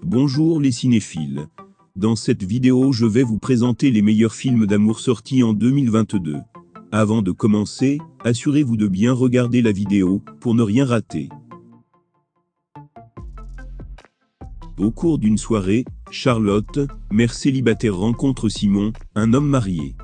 Bonjour les cinéphiles. Dans cette vidéo, je vais vous présenter les meilleurs films d'amour sortis en 2022. Avant de commencer, assurez-vous de bien regarder la vidéo pour ne rien rater. Au cours d'une soirée, Charlotte, mère célibataire, rencontre Simon, un homme marié.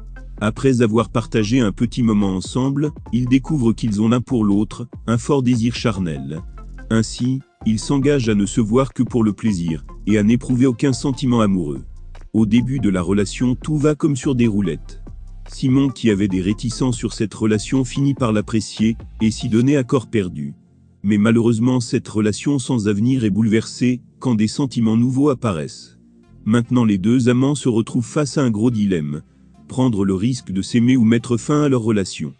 Après avoir partagé un petit moment ensemble, ils découvrent qu'ils ont l'un pour l'autre un fort désir charnel. Ainsi, ils s'engagent à ne se voir que pour le plaisir, et à n'éprouver aucun sentiment amoureux. Au début de la relation, tout va comme sur des roulettes. Simon, qui avait des réticences sur cette relation, finit par l'apprécier, et s'y donner à corps perdu. Mais malheureusement, cette relation sans avenir est bouleversée, quand des sentiments nouveaux apparaissent. Maintenant, les deux amants se retrouvent face à un gros dilemme. Prendre le risque de s'aimer ou mettre fin à leur relation.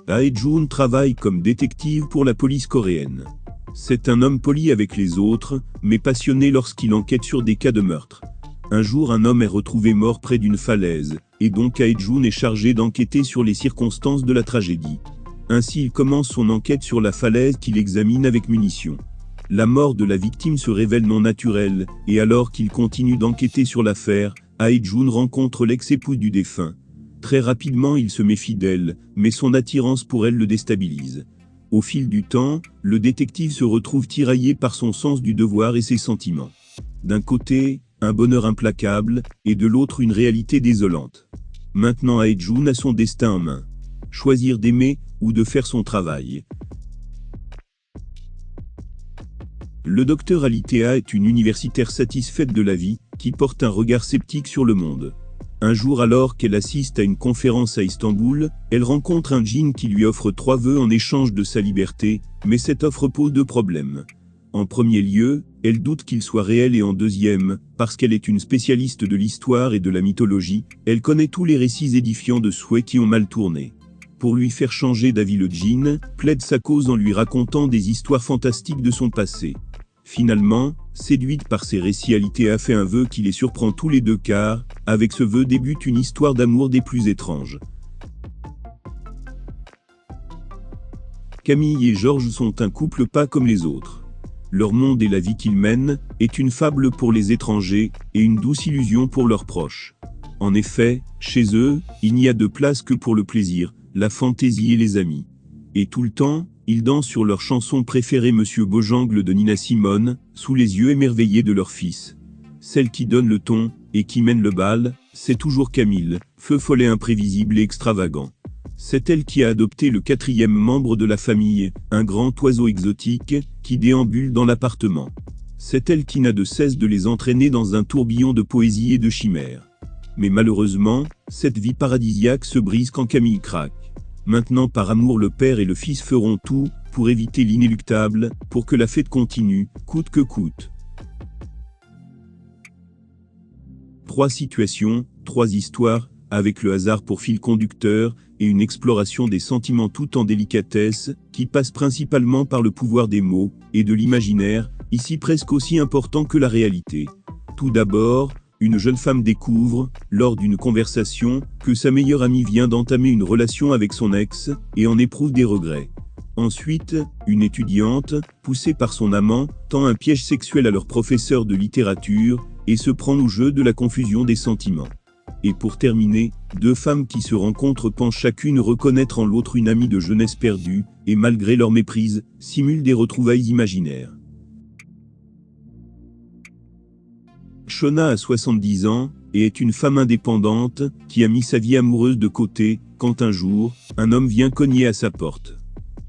Hae-jun travaille comme détective pour la police coréenne. C'est un homme poli avec les autres, mais passionné lorsqu'il enquête sur des cas de meurtre. Un jour, un homme est retrouvé mort près d'une falaise, et donc Hae-jun est chargé d'enquêter sur les circonstances de la tragédie. Ainsi, il commence son enquête sur la falaise qu'il examine avec munition. La mort de la victime se révèle non naturelle, et alors qu'il continue d'enquêter sur l'affaire, Hae-jun rencontre l'ex-épouse du défunt. Très rapidement, il se méfie d'elle, mais son attirance pour elle le déstabilise. Au fil du temps, le détective se retrouve tiraillé par son sens du devoir et ses sentiments. D'un côté, un bonheur implacable, et de l'autre une réalité désolante. Maintenant, Hae-jun a son destin en main. Choisir d'aimer, ou de faire son travail. Le docteur Alitea est une universitaire satisfaite de la vie, qui porte un regard sceptique sur le monde. Un jour, alors qu'elle assiste à une conférence à Istanbul, elle rencontre un djinn qui lui offre 3 vœux en échange de sa liberté, mais cette offre pose 2 problèmes. En premier lieu, elle doute qu'il soit réel, et en deuxième, parce qu'elle est une spécialiste de l'histoire et de la mythologie, elle connaît tous les récits édifiants de souhaits qui ont mal tourné. Pour lui faire changer d'avis, le djinn plaide sa cause en lui racontant des histoires fantastiques de son passé. Finalement, séduite par ces récits, Alitea fait un vœu qui les surprend tous les deux, car, avec ce vœu débute une histoire d'amour des plus étranges. Camille et Georges sont un couple pas comme les autres. Leur monde et la vie qu'ils mènent est une fable pour les étrangers, et une douce illusion pour leurs proches. En effet, chez eux, il n'y a de place que pour le plaisir, la fantaisie et les amis. Et tout le temps, ils dansent sur leur chanson préférée, Monsieur Bojangle de Nina Simone, sous les yeux émerveillés de leur fils. Celle qui donne le ton, et qui mène le bal, c'est toujours Camille, feu follet imprévisible et extravagant. C'est elle qui a adopté le 4e membre de la famille, un grand oiseau exotique, qui déambule dans l'appartement. C'est elle qui n'a de cesse de les entraîner dans un tourbillon de poésie et de chimères. Mais malheureusement, cette vie paradisiaque se brise quand Camille craque. Maintenant, par amour, le père et le fils feront tout pour éviter l'inéluctable, pour que la fête continue, coûte que coûte. 3 situations, 3 histoires, avec le hasard pour fil conducteur, et une exploration des sentiments tout en délicatesse, qui passe principalement par le pouvoir des mots, et de l'imaginaire, ici presque aussi important que la réalité. Tout d'abord, une jeune femme découvre, lors d'une conversation, que sa meilleure amie vient d'entamer une relation avec son ex, et en éprouve des regrets. Ensuite, une étudiante, poussée par son amant, tend un piège sexuel à leur professeur de littérature, et se prend au jeu de la confusion des sentiments. Et pour terminer, 2 femmes qui se rencontrent pensent chacune reconnaître en l'autre une amie de jeunesse perdue, et malgré leur méprise, simulent des retrouvailles imaginaires. Shona a 70 ans, et est une femme indépendante, qui a mis sa vie amoureuse de côté, quand un jour, un homme vient cogner à sa porte.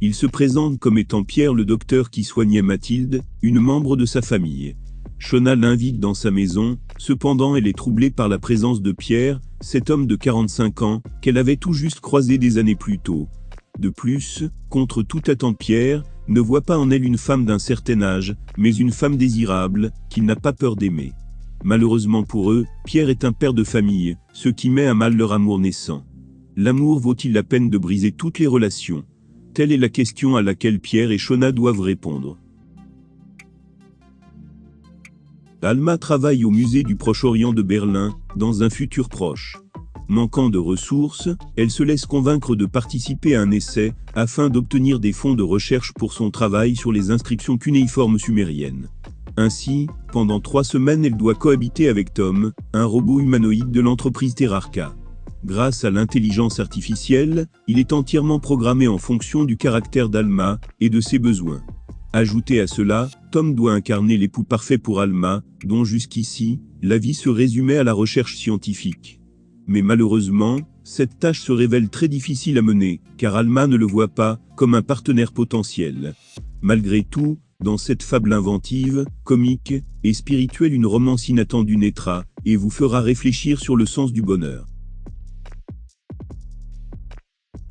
Il se présente comme étant Pierre, le docteur qui soignait Mathilde, une membre de sa famille. Shona l'invite dans sa maison, cependant elle est troublée par la présence de Pierre, cet homme de 45 ans, qu'elle avait tout juste croisé des années plus tôt. De plus, contre toute attente, Pierre ne voit pas en elle une femme d'un certain âge, mais une femme désirable, qu'il n'a pas peur d'aimer. Malheureusement pour eux, Pierre est un père de famille, ce qui met à mal leur amour naissant. L'amour vaut-il la peine de briser toutes les relations? Telle est la question à laquelle Pierre et Shona doivent répondre. Alma travaille au musée du Proche-Orient de Berlin, dans un futur proche. Manquant de ressources, elle se laisse convaincre de participer à un essai, afin d'obtenir des fonds de recherche pour son travail sur les inscriptions cunéiformes sumériennes. Ainsi, pendant 3 semaines elle doit cohabiter avec Tom, un robot humanoïde de l'entreprise Terrarca. Grâce à l'intelligence artificielle, il est entièrement programmé en fonction du caractère d'Alma et de ses besoins. Ajoutez à cela, Tom doit incarner l'époux parfait pour Alma, dont jusqu'ici, la vie se résumait à la recherche scientifique. Mais malheureusement, cette tâche se révèle très difficile à mener, car Alma ne le voit pas comme un partenaire potentiel. Malgré tout, dans cette fable inventive, comique et spirituelle, une romance inattendue naîtra et vous fera réfléchir sur le sens du bonheur.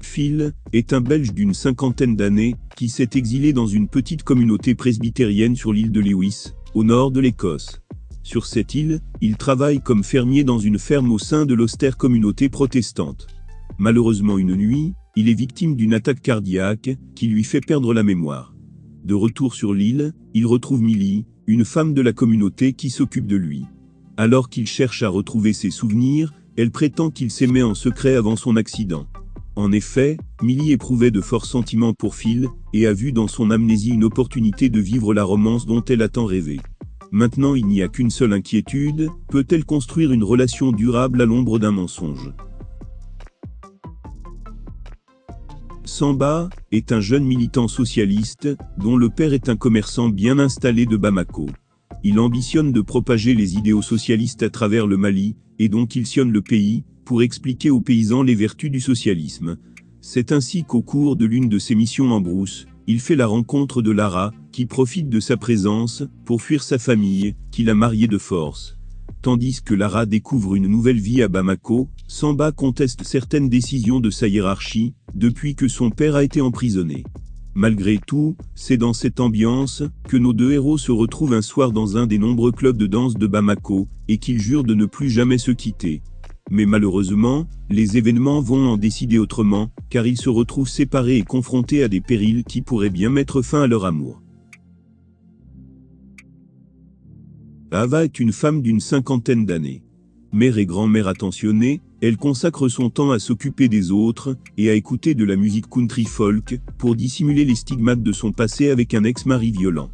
Phil est un Belge d'une 50aine d'années qui s'est exilé dans une petite communauté presbytérienne sur l'île de Lewis, au nord de l'Écosse. Sur cette île, il travaille comme fermier dans une ferme au sein de l'austère communauté protestante. Malheureusement une nuit, il est victime d'une attaque cardiaque qui lui fait perdre la mémoire. De retour sur l'île, il retrouve Millie, une femme de la communauté qui s'occupe de lui. Alors qu'il cherche à retrouver ses souvenirs, elle prétend qu'il s'aimait en secret avant son accident. En effet, Millie éprouvait de forts sentiments pour Phil et a vu dans son amnésie une opportunité de vivre la romance dont elle a tant rêvé. Maintenant il n'y a qu'une seule inquiétude, peut-elle construire une relation durable à l'ombre d'un mensonge ? Samba est un jeune militant socialiste, dont le père est un commerçant bien installé de Bamako. Il ambitionne de propager les idéaux socialistes à travers le Mali, et donc il sillonne le pays, pour expliquer aux paysans les vertus du socialisme. C'est ainsi qu'au cours de l'une de ses missions en brousse, il fait la rencontre de Lara, qui profite de sa présence, pour fuir sa famille, qu'il a mariée de force. Tandis que Lara découvre une nouvelle vie à Bamako, Samba conteste certaines décisions de sa hiérarchie, depuis que son père a été emprisonné. Malgré tout, c'est dans cette ambiance que nos deux héros se retrouvent un soir dans un des nombreux clubs de danse de Bamako, et qu'ils jurent de ne plus jamais se quitter. Mais malheureusement, les événements vont en décider autrement, car ils se retrouvent séparés et confrontés à des périls qui pourraient bien mettre fin à leur amour. Ava est une femme d'une 50aine d'années. Mère et grand-mère attentionnée, elle consacre son temps à s'occuper des autres et à écouter de la musique country folk pour dissimuler les stigmates de son passé avec un ex-mari violent.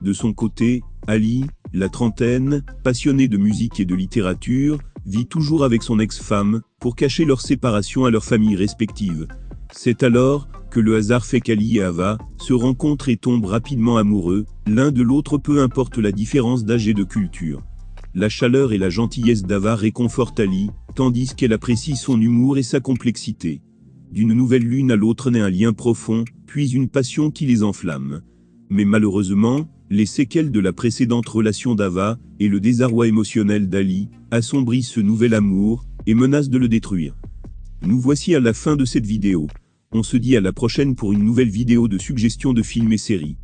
De son côté, Ali, la trentaine, passionnée de musique et de littérature, vit toujours avec son ex-femme pour cacher leur séparation à leurs familles respectives. C'est alors que le hasard fait qu'Ali et Ava se rencontrent et tombent rapidement amoureux, l'un de l'autre peu importe la différence d'âge et de culture. La chaleur et la gentillesse d'Ava réconfortent Ali, tandis qu'elle apprécie son humour et sa complexité. D'une nouvelle lune à l'autre naît un lien profond, puis une passion qui les enflamme. Mais malheureusement, les séquelles de la précédente relation d'Ava et le désarroi émotionnel d'Ali assombrissent ce nouvel amour et menacent de le détruire. Nous voici à la fin de cette vidéo. On se dit à la prochaine pour une nouvelle vidéo de suggestions de films et séries.